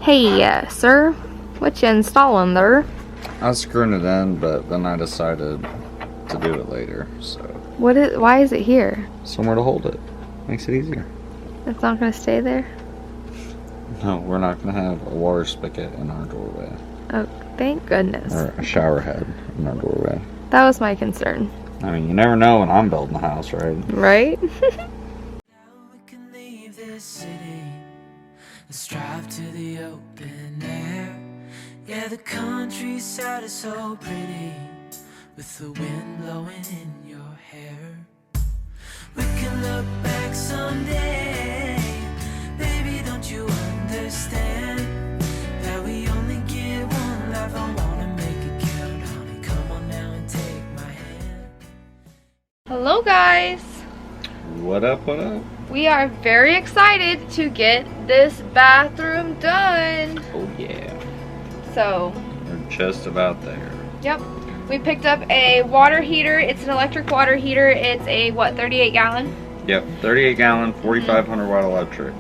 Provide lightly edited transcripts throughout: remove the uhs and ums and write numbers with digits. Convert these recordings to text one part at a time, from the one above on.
Hey, sir, what you installing there? I was screwing it in, but then I decided to do it later, so. Why is it here? Somewhere to hold it. Makes it easier. It's not gonna stay there? No, we're not gonna have a water spigot in our doorway. Oh, thank goodness. Or a shower head in our doorway. That was my concern. I mean, you never know when I'm building a house, right? Right? Let's drive to the open air. Yeah, the countryside is so pretty, with the wind blowing in your hair. We can look back someday. Baby, don't you understand that we only get one life? I wanna make it count, honey. Come on now and take my hand. Hello, guys. What up, what up? We are very excited to get this bathroom done. Oh, yeah. So, We're just about there. yep. We picked up a water heater. It's an electric water heater. It's a, what, 38 gallon? Yep, 38 gallon, 4,500 watt electric.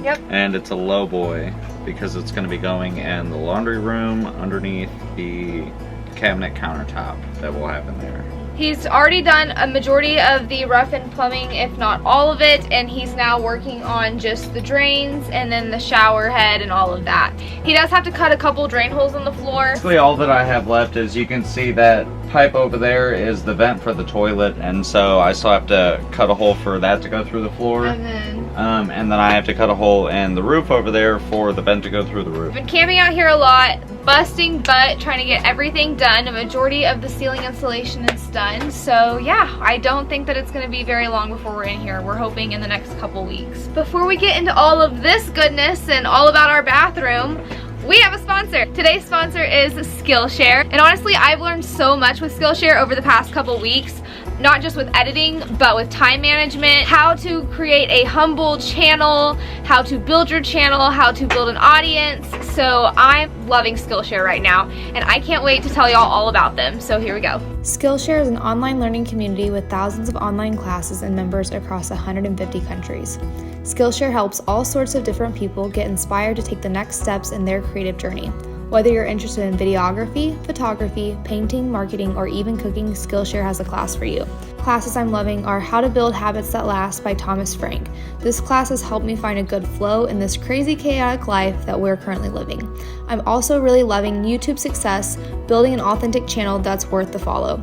Yep. And it's a low boy because it's going to be going in the laundry room underneath the cabinet countertop that we'll have in there. He's already done a majority of the rough-in plumbing, if not all of it, and he's now working on just the drains and then the shower head and all of that. He does have to cut a couple drain holes in the floor. Basically all that I have left is you can see that pipe over there is the vent for the toilet, and so I still have to cut a hole for that to go through the floor. And then I have to cut a hole in the roof over there for the vent to go through the roof. I've been camping out here a lot, busting butt, trying to get everything done. A majority of the ceiling insulation is done. So yeah, I don't think that it's going to be very long before we're in here. We're hoping in the next couple weeks. Before we get into all of this goodness and all about our bathroom, we have a sponsor. Today's sponsor is Skillshare. And honestly, I've learned so much with Skillshare over the past couple weeks. Not just with editing, but with time management, how to create a humble channel, how to build your channel, how to build an audience. So I'm loving Skillshare right now, and I can't wait to tell y'all all about them. So here we go. Skillshare is an online learning community with thousands of online classes and members across 150 countries. Skillshare helps all sorts of different people get inspired to take the next steps in their creative journey. Whether you're interested in videography, photography, painting, marketing, or even cooking, Skillshare has a class for you. Classes I'm loving are How to Build Habits That Last by Thomas Frank. This class has helped me find a good flow in this crazy, chaotic life that we're currently living. I'm also really loving YouTube success, building an authentic channel that's worth the follow.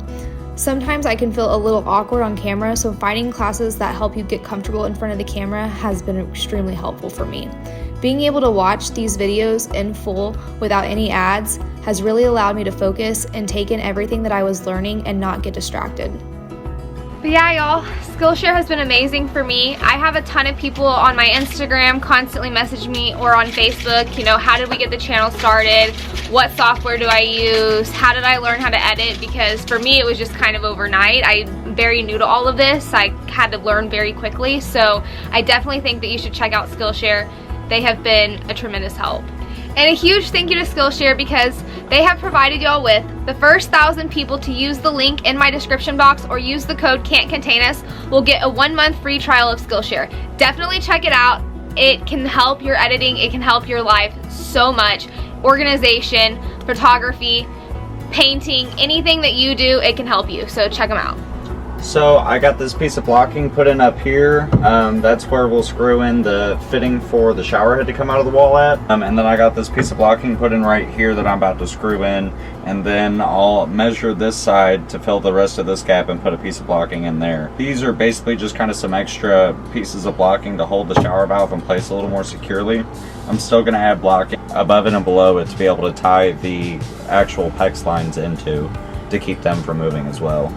Sometimes I can feel a little awkward on camera, so finding classes that help you get comfortable in front of the camera has been extremely helpful for me. Being able to watch these videos in full without any ads has really allowed me to focus and take in everything that I was learning and not get distracted. But yeah, y'all, Skillshare has been amazing for me. I have a ton of people on my Instagram constantly message me, or on Facebook, you know, how did we get the channel started? What software do I use? How did I learn how to edit? Because for me, it was just kind of overnight. I'm very new to all of this. I had to learn very quickly. So I definitely think that you should check out Skillshare. They have been a tremendous help. And a huge thank you to Skillshare because they have provided y'all with the first 1,000 people to use the link in my description box or use the code Can't Contain Us will get a 1-month free trial of Skillshare. Definitely check it out. It can help your editing. It can help your life so much. Organization, photography, painting, anything that you do, it can help you. So check them out. So I got this piece of blocking put in up here. That's where we'll screw in the fitting for the shower head to come out of the wall at. And then I got this piece of blocking put in right here that I'm about to screw in. And then I'll measure this side to fill the rest of this gap and put a piece of blocking in there. These are basically just kind of some extra pieces of blocking to hold the shower valve in place a little more securely. I'm still going to add blocking above it and below it to be able to tie the actual PEX lines into to keep them from moving as well.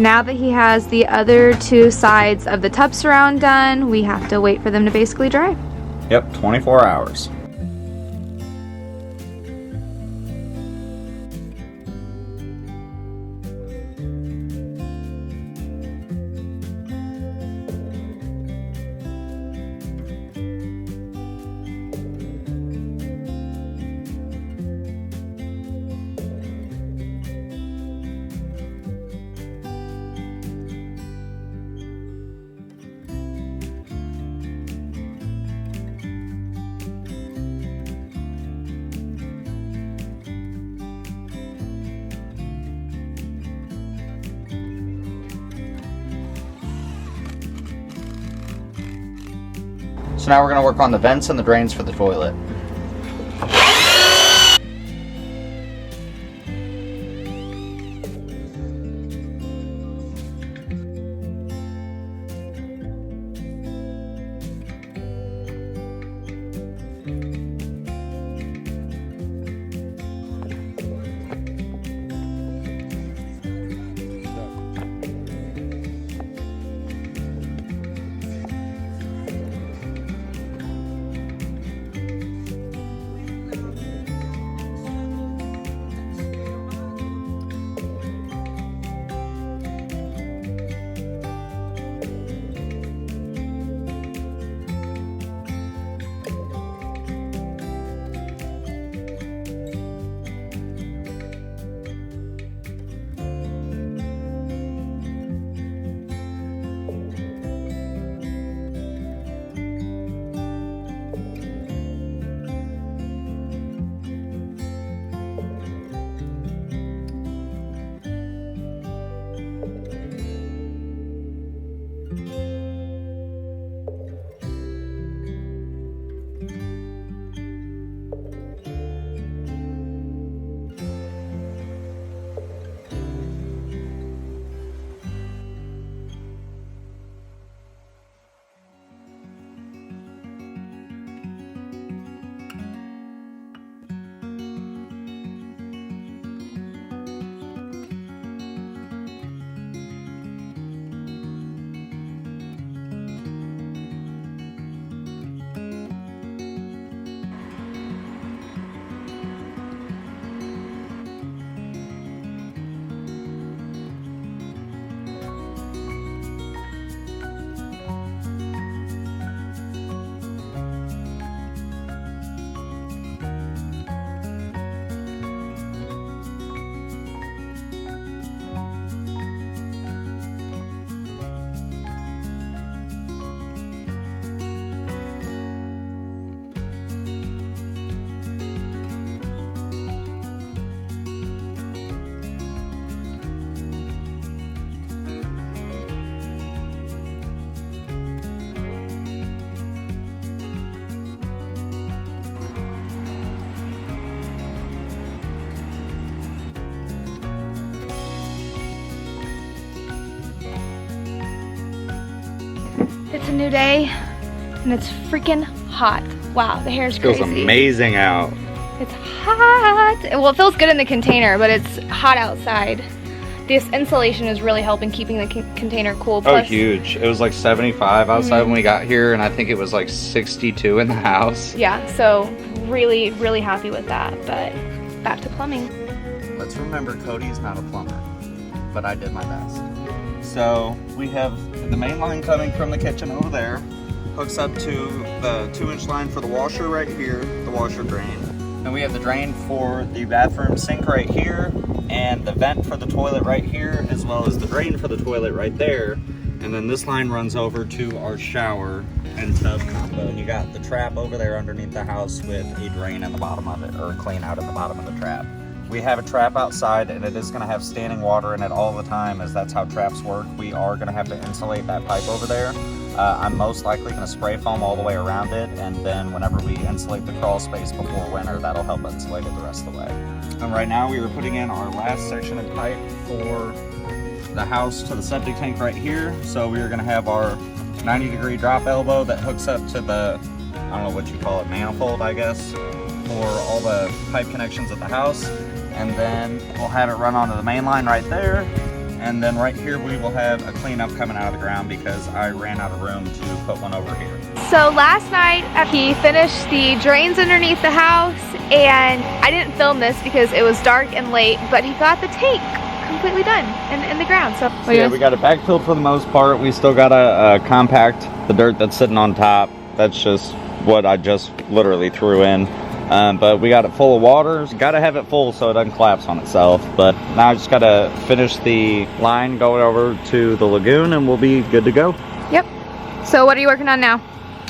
Now that he has the other 2 sides of the tub surround done, we have to wait for them to basically dry. Yep, 24 hours. So now we're going to work on the vents and the drains for the toilet. It's a new day and it's freaking hot. Wow, the hair's crazy. Feels amazing out. It's hot. Well, it feels good in the container, but it's hot outside. This insulation is really helping keeping the container cool. Plus, huge. It was like 75 outside when we got here, and I think it was like 62 in the house. Yeah, so really, really happy with that, but back to plumbing. Let's remember Cody's not a plumber, but I did my best. So we have the main line coming from the kitchen over there, hooks up to the 2-inch line for the washer right here, the washer drain. And we have the drain for the bathroom sink right here, and the vent for the toilet right here, as well as the drain for the toilet right there. And then this line runs over to our shower and tub combo. And you got the trap over there underneath the house with a drain in the bottom of it, or a clean out in the bottom of the trap. We have a trap outside, and it is going to have standing water in it all the time, as that's how traps work. We are going to have to insulate that pipe over there. I'm most likely going to spray foam all the way around it, and then whenever we insulate the crawl space before winter, that'll help insulate it the rest of the way. And right now we are putting in our last section of pipe for the house to the septic tank right here. So we are going to have our 90-degree drop elbow that hooks up to the, I don't know what you call it, manifold, I guess, for all the pipe connections at the house. And then we'll have it run onto the main line right there. And then right here we will have a cleanup coming out of the ground because I ran out of room to put one over here. So last night he finished the drains underneath the house, and I didn't film this because it was dark and late, but he got the tank completely done in the ground. So yeah, we got it backfilled for the most part. We still got to compact the dirt that's sitting on top. That's just what I just literally threw in. But we got it full of water. Got to have it full so it doesn't collapse on itself. But now I just got to finish the line going over to the lagoon and we'll be good to go. Yep. So what are you working on now?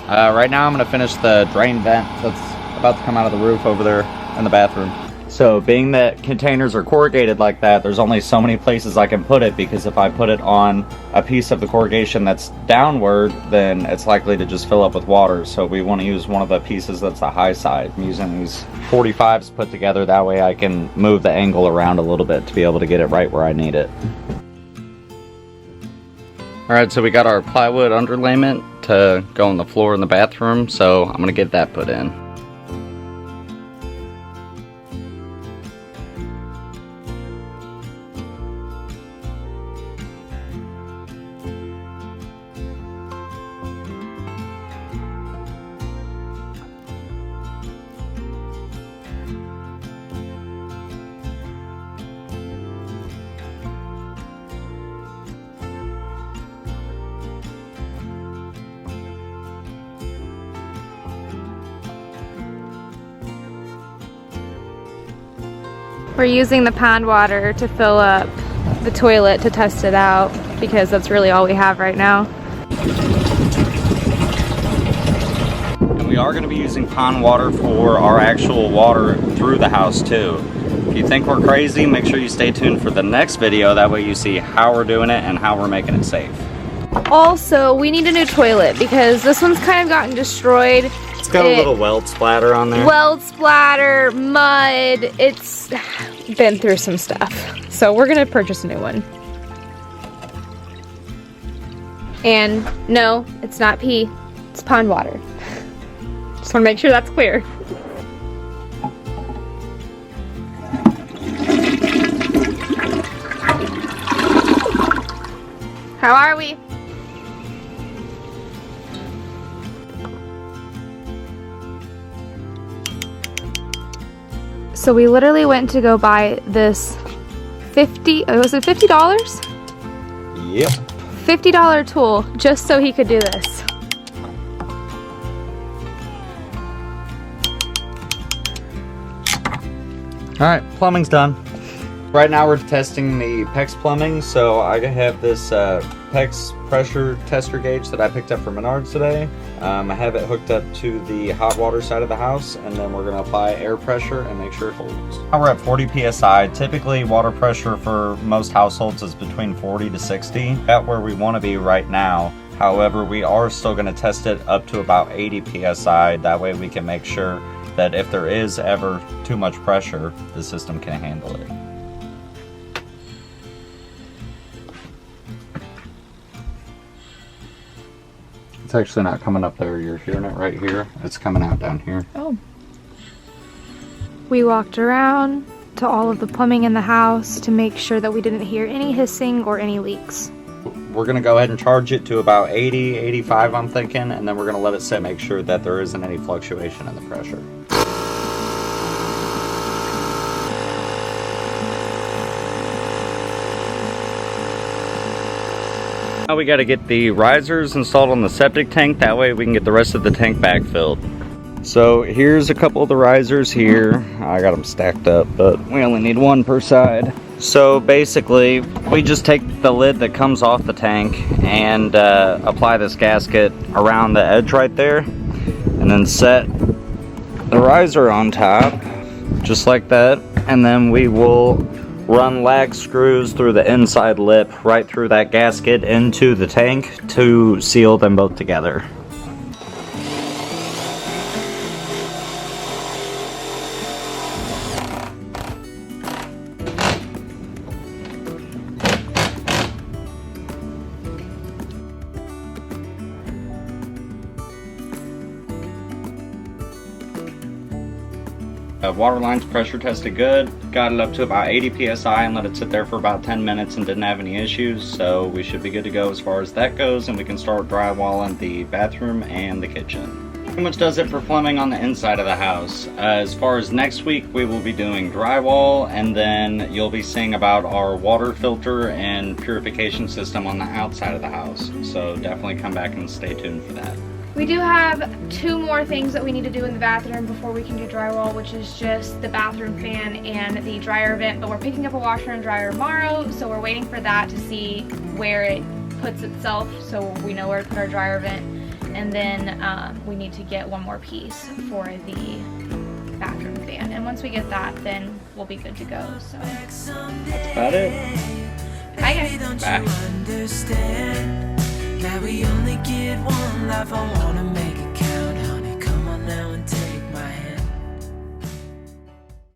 Right now I'm going to finish the drain vent that's about to come out of the roof over there in the bathroom. So being that containers are corrugated like that, there's only so many places I can put it, because if I put it on a piece of the corrugation that's downward, then it's likely to just fill up with water. So we want to use one of the pieces that's the high side. I'm using these 45s put together, that way I can move the angle around a little bit to be able to get it right where I need it. Alright, so we got our plywood underlayment to go on the floor in the bathroom, so I'm going to get that put in. We're using the pond water to fill up the toilet to test it out, because that's really all we have right now. And we are going to be using pond water for our actual water through the house too. If you think we're crazy, make sure you stay tuned for the next video. That way you see how we're doing it and how we're making it safe. Also, we need a new toilet because this one's kind of gotten destroyed. It's got a little weld splatter on there. Weld splatter, mud, it's been through some stuff. So we're gonna purchase a new one. And no, it's not pee, it's pond water. Just wanna make sure that's clear. How are we? So we literally went to go buy this was it $50? Yep. $50 tool just so he could do this. Alright, plumbing's done. Right now we're testing the PEX plumbing, so I have this PEX pressure tester gauge that I picked up from Menards today. I have it hooked up to the hot water side of the house, and then we're going to apply air pressure and make sure it holds. Now we're at 40 psi. Typically water pressure for most households is between 40 to 60. At where we want to be right now. However, we are still going to test it up to about 80 psi. That way we can make sure that if there is ever too much pressure, the system can handle it. It's actually not coming up there. You're hearing it right here. It's coming out down here. Oh. We walked around to all of the plumbing in the house to make sure that we didn't hear any hissing or any leaks. We're going to go ahead and charge it to about 80, 85 I'm thinking, and then we're going to let it sit, make sure that there isn't any fluctuation in the pressure. Now we got to get the risers installed on the septic tank, that way we can get the rest of the tank backfilled. So here's a couple of the risers here. I got them stacked up, but we only need one per side. So basically, we just take the lid that comes off the tank and apply this gasket around the edge right there, and then set the riser on top, just like that, and then we will run lag screws through the inside lip right through that gasket into the tank to seal them both together. Water line's pressure tested good. Got it up to about 80 psi and let it sit there for about 10 minutes and didn't have any issues. So we should be good to go as far as that goes, and we can start drywalling the bathroom and the kitchen. Pretty much does it for plumbing on the inside of the house. As far as next week, we will be doing drywall, and then you'll be seeing about our water filter and purification system on the outside of the house. So definitely come back and stay tuned for that. We do have 2 more things that we need to do in the bathroom before we can do drywall, which is just the bathroom fan and the dryer vent, but we're picking up a washer and dryer tomorrow, so we're waiting for that to see where it puts itself so we know where to put our dryer vent. And then we need to get one more piece for the bathroom fan. And once we get that, then we'll be good to go. So that's about it. Bye guys. Bye. That we only get one life, I wanna